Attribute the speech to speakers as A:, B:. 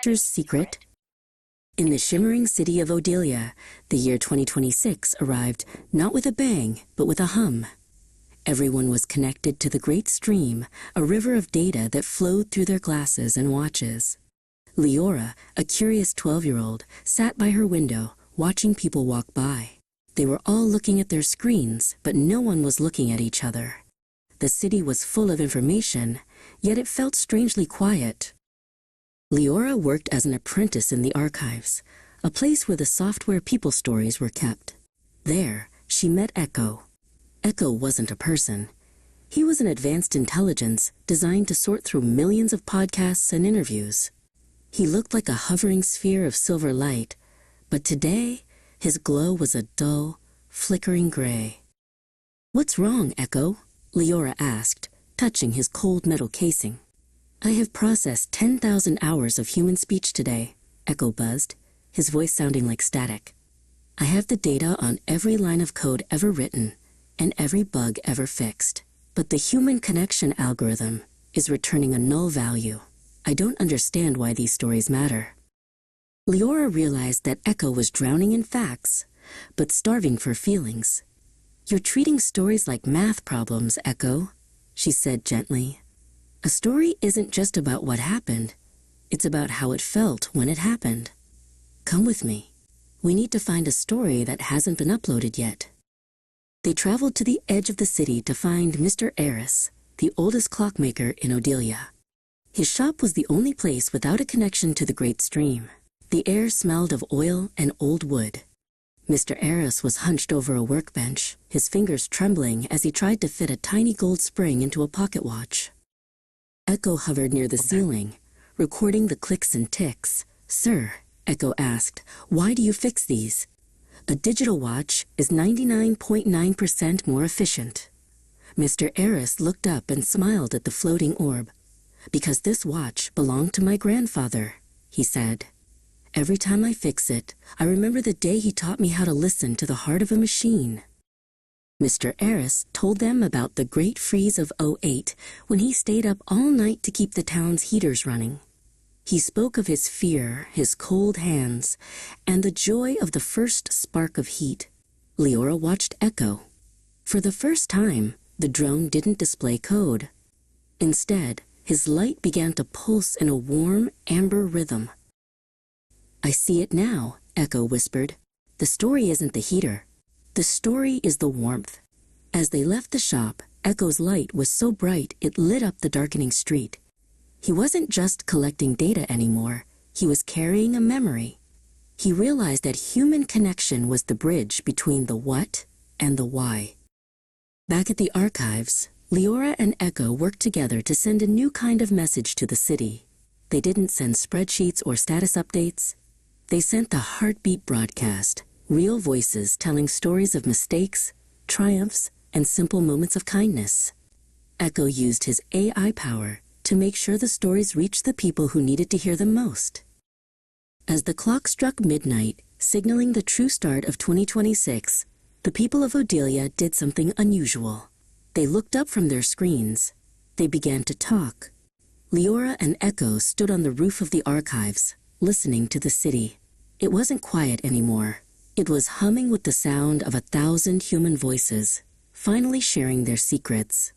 A: Master's secret? In the shimmering city of Odelia, the year 2026 arrived not with a bang, but with a hum. Everyone was connected to the great stream, a river of data that flowed through their glasses and watches. Leora, a curious 12-year-old, sat by her window, watching people walk by. They were all looking at their screens, but no one was looking at each other. The city was full of information, yet it felt strangely quiet. Leora worked as an apprentice in the archives, a place where the software people stories were kept. There, she met Echo. Echo wasn't a person. He was an advanced intelligence designed to sort through millions of podcasts and interviews. He looked like a hovering sphere of silver light, but today, his glow was a dull, flickering gray. "What's wrong, Echo?" Leora asked, touching his cold metal casing. "I have processed 10,000 hours of human speech today," Echo buzzed, his voice sounding like static. "I have the data on every line of code ever written and every bug ever fixed. But the human connection algorithm is returning a null value. I don't understand why these stories matter." Leora realized that Echo was drowning in facts, but starving for feelings. "You're treating stories like math problems, Echo," she said gently. "A story isn't just about what happened. It's about how it felt when it happened. Come with me. We need to find a story that hasn't been uploaded yet." They traveled to the edge of the city to find Mr. Eris, the oldest clockmaker in Odelia. His shop was the only place without a connection to the great stream. The air smelled of oil and old wood. Mr. Eris was hunched over a workbench, his fingers trembling as he tried to fit a tiny gold spring into a pocket watch. Echo hovered near the ceiling, recording the clicks and ticks. "Sir," Echo asked, "why do you fix these? A digital watch is 99.9% more efficient." Mr. Eris looked up and smiled at the floating orb. "Because this watch belonged to my grandfather," he said. "Every time I fix it, I remember the day he taught me how to listen to the heart of a machine." Mr. Eris told them about the Great Freeze of '08, when he stayed up all night to keep the town's heaters running. He spoke of his fear, his cold hands, and the joy of the first spark of heat. Leora watched Echo. For the first time, the drone didn't display code. Instead, his light began to pulse in a warm, amber rhythm. "I see it now," Echo whispered. "The story isn't the heater. The story is the warmth." As they left the shop, Echo's light was so bright it lit up the darkening street. He wasn't just collecting data anymore. He was carrying a memory. He realized that human connection was the bridge between the what and the why. Back at the archives, Leora and Echo worked together to send a new kind of message to the city. They didn't send spreadsheets or status updates. They sent the heartbeat broadcast, real voices telling stories of mistakes, triumphs, and simple moments of kindness. Echo used his AI power to make sure the stories reached the people who needed to hear them most. As the clock struck midnight, signaling the true start of 2026, the people of Odelia did something unusual. They looked up from their screens. They began to talk. Leora and Echo stood on the roof of the archives, listening to the city. It wasn't quiet anymore. It was humming with the sound of 1,000 human voices, finally sharing their secrets.